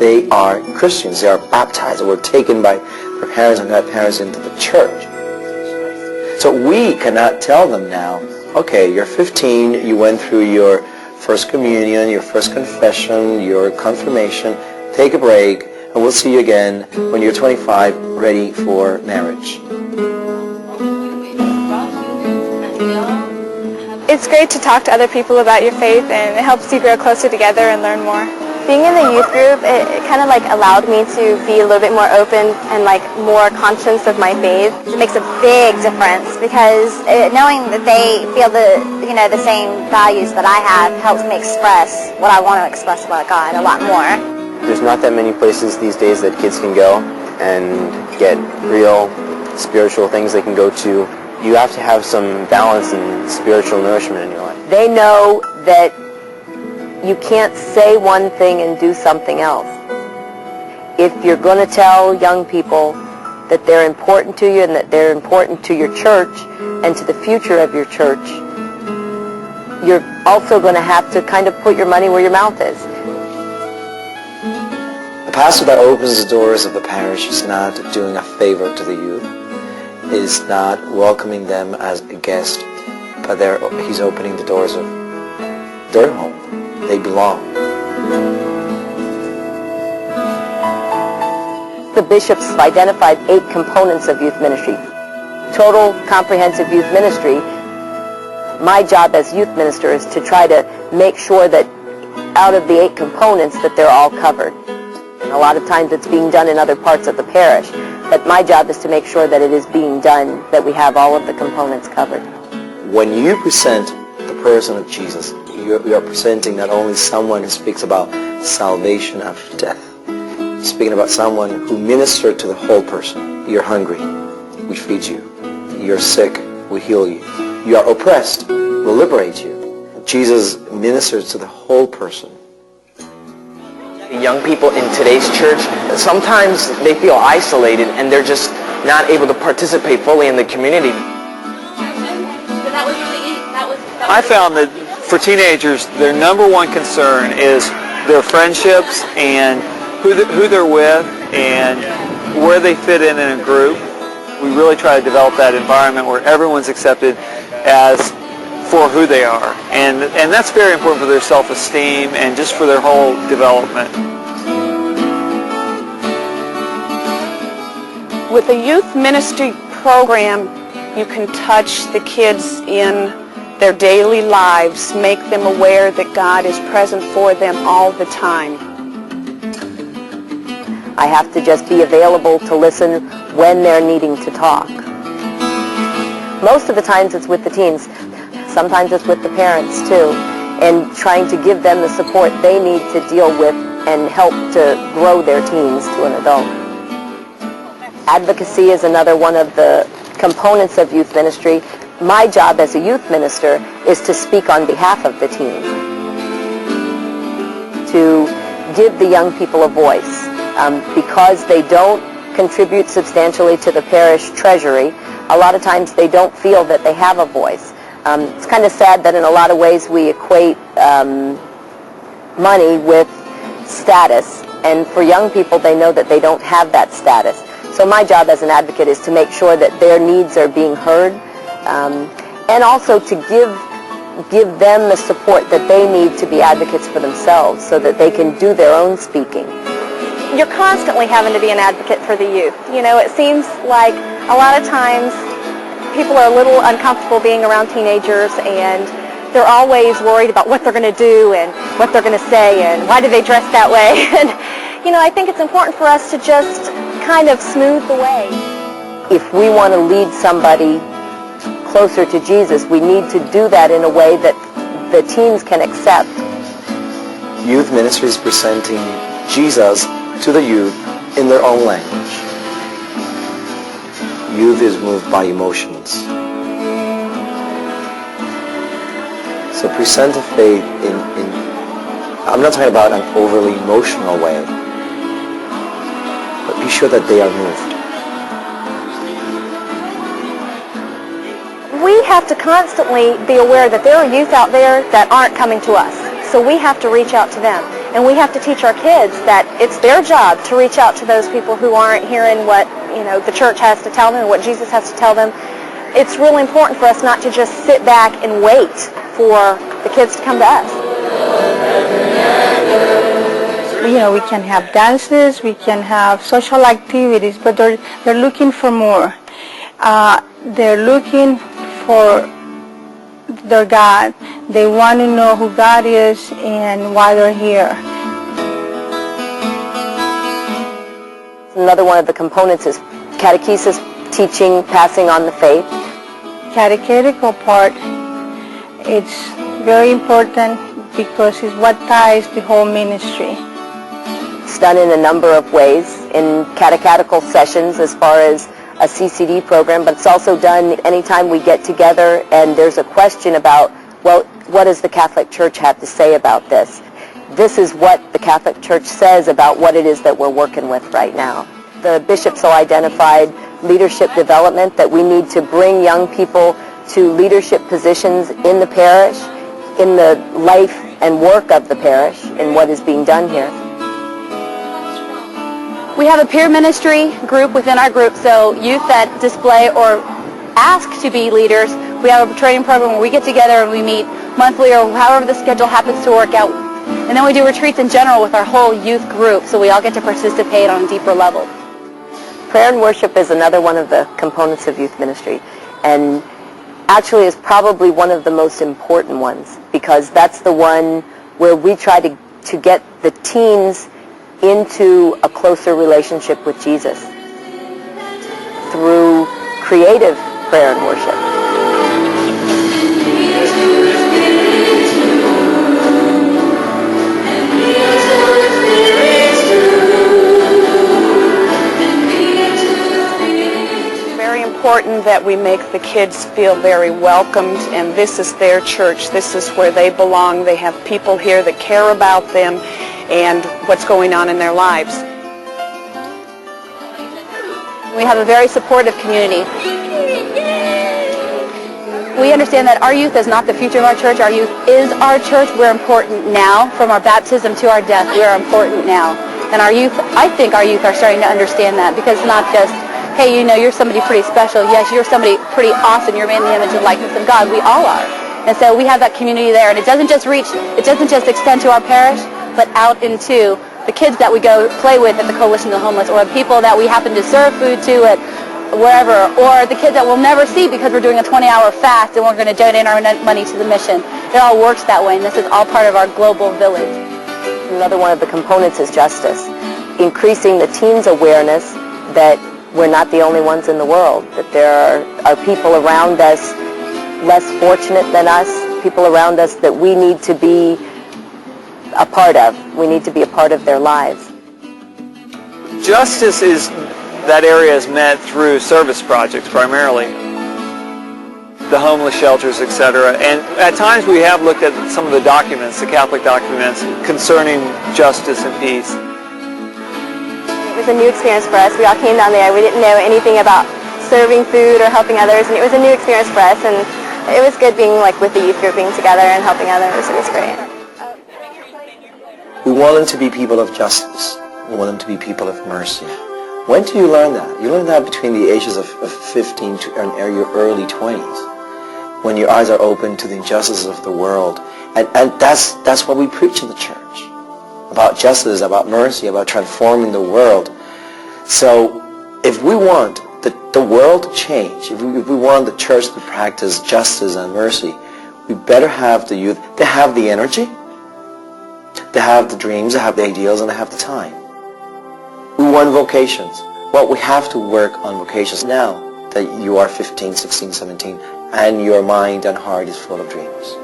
they are Christians. They are baptized, or were taken by their parents and godparents into the church. So we cannot tell them now, okay, you're 15, you went through your first communion, your first confession, your confirmation, take a break, and we'll see you again when you're 25, ready for marriage. It's great to talk to other people about your faith, and it helps you grow closer together and learn more. Being in the youth group, it kind of allowed me to be a little bit more open and more conscious of my faith. It makes a big difference because knowing that they feel the same values that I have helps me express what I want to express about God a lot more. There's not that many places these days that kids can go and get real spiritual things they can go to. You have to have some balance and spiritual nourishment in your life. They know that you can't say one thing and do something else. If you're going to tell young people that they're important to you and that they're important to your church and to the future of your church, you're also going to have to kind of put your money where your mouth is. The pastor that opens the doors of the parish is not doing a favor to the youth, is not welcoming them as a guest, but he's opening the doors of their home. They belong. The bishops have identified 8 components of youth ministry. Total comprehensive youth ministry. My job as youth minister is to try to make sure that out of the 8 components that they're all covered. A lot of times it's being done in other parts of the parish, but my job is to make sure that it is being done, that we have all of the components covered. When you present the person of Jesus, you are presenting not only someone who speaks about salvation after death, you're speaking about someone who ministered to the whole person. You're hungry, we feed you. You're sick, we heal you. You are oppressed, we'll liberate you. Jesus ministers to the whole person. Young people in today's church, sometimes they feel isolated and they're just not able to participate fully in the community. I found that for teenagers, their number one concern is their friendships and who they're with and where they fit in a group. We really try to develop that environment where everyone's accepted as for who they are. And that's very important for their self-esteem and just for their whole development. With a youth ministry program, you can touch the kids in their daily lives, make them aware that God is present for them all the time. I have to just be available to listen when they're needing to talk. Most of the times it's with the teens. Sometimes it's with the parents too, and trying to give them the support they need to deal with and help to grow their teens to an adult. Advocacy is another one of the components of youth ministry. My job as a youth minister is to speak on behalf of the teens, to give the young people a voice. Because they don't contribute substantially to the parish treasury, a lot of times they don't feel that they have a voice. It's kind of sad that in a lot of ways we equate money with status, and for young people they know that they don't have that status. So my job as an advocate is to make sure that their needs are being heard, and also to give them the support that they need to be advocates for themselves so that they can do their own speaking. You're constantly having to be an advocate for the youth. You know, it seems like a lot of times people are a little uncomfortable being around teenagers, and they're always worried about what they're going to do and what they're going to say and why do they dress that way. And, you know, I think it's important for us to just kind of smooth the way. If we want to lead somebody closer to Jesus, we need to do that in a way that the teens can accept. Youth ministry is presenting Jesus to the youth in their own language. Youth is moved by emotions. So present the faith in I'm not talking about an overly emotional way, but be sure that they are moved. We have to constantly be aware that there are youth out there that aren't coming to us. So we have to reach out to them. And we have to teach our kids that it's their job to reach out to those people who aren't hearing what, the church has to tell them, what Jesus has to tell them. It's really important for us not to just sit back and wait for the kids to come to us. We can have dances, we can have social activities, but they're looking for more. They're looking for their God. They want to know who God is and why they're here. Another one of the components is catechesis, teaching, passing on the faith. Catechetical part, it's very important because it's what ties the whole ministry. It's done in a number of ways, in catechetical sessions as far as a CCD program, but it's also done anytime we get together and there's a question about, well, what does the Catholic Church have to say about this? This is what the Catholic Church says about what it is that we're working with right now. The bishops all identified leadership development, that we need to bring young people to leadership positions in the parish, in the life and work of the parish, in what is being done here. We have a peer ministry group within our group, so youth that display or ask to be leaders, we have a training program where we get together and we meet monthly or however the schedule happens to work out. And then we do retreats in general with our whole youth group, so we all get to participate on a deeper level. Prayer and worship is another one of the components of youth ministry, and actually is probably one of the most important ones, because that's the one where we try to get the teens into a closer relationship with Jesus through creative prayer and worship. Very important that we make the kids feel very welcomed, and this is their church. This is where they belong. They have people here that care about them and what's going on in their lives. We have a very supportive community. We understand that our youth is not the future of our church. Our youth is our church. We're important now. From our baptism to our death, we are important now. And our youth, I think our youth are starting to understand that, because it's not just, hey, you're somebody pretty special. Yes, you're somebody pretty awesome. You're made in the image and likeness of God. We all are. And so we have that community there. And it doesn't just extend to our parish, but out into the kids that we go play with at the Coalition of the Homeless, or people that we happen to serve food to at wherever, or the kids that we'll never see because we're doing a 20-hour fast and we're going to donate our money to the mission. It all works that way, and this is all part of our global village. Another one of the components is justice, increasing the teens' awareness that we're not the only ones in the world, that there are people around us less fortunate than us, people around us that we need to be a part of. We need to be a part of their lives. Justice is, that area is met through service projects primarily. The homeless shelters, etc. And at times we have looked at some of the documents, the Catholic documents, concerning justice and peace. It was a new experience for us. We all came down there. We didn't know anything about serving food or helping others, and it was a new experience for us, and it was good being with the youth group, being together and helping others. It was great. We want them to be people of justice. We want them to be people of mercy. When do you learn that? You learn that between the ages of 15 to your early 20s, when your eyes are open to the injustices of the world. And that's what we preach in the church, about justice, about mercy, about transforming the world. So if we want the world to change, if we want the church to practice justice and mercy, we better have the youth. They have the energy, they have the dreams, they have the ideals, and they have the time. We want vocations. Well, we have to work on vocations now that you are 15, 16, 17, and your mind and heart is full of dreams.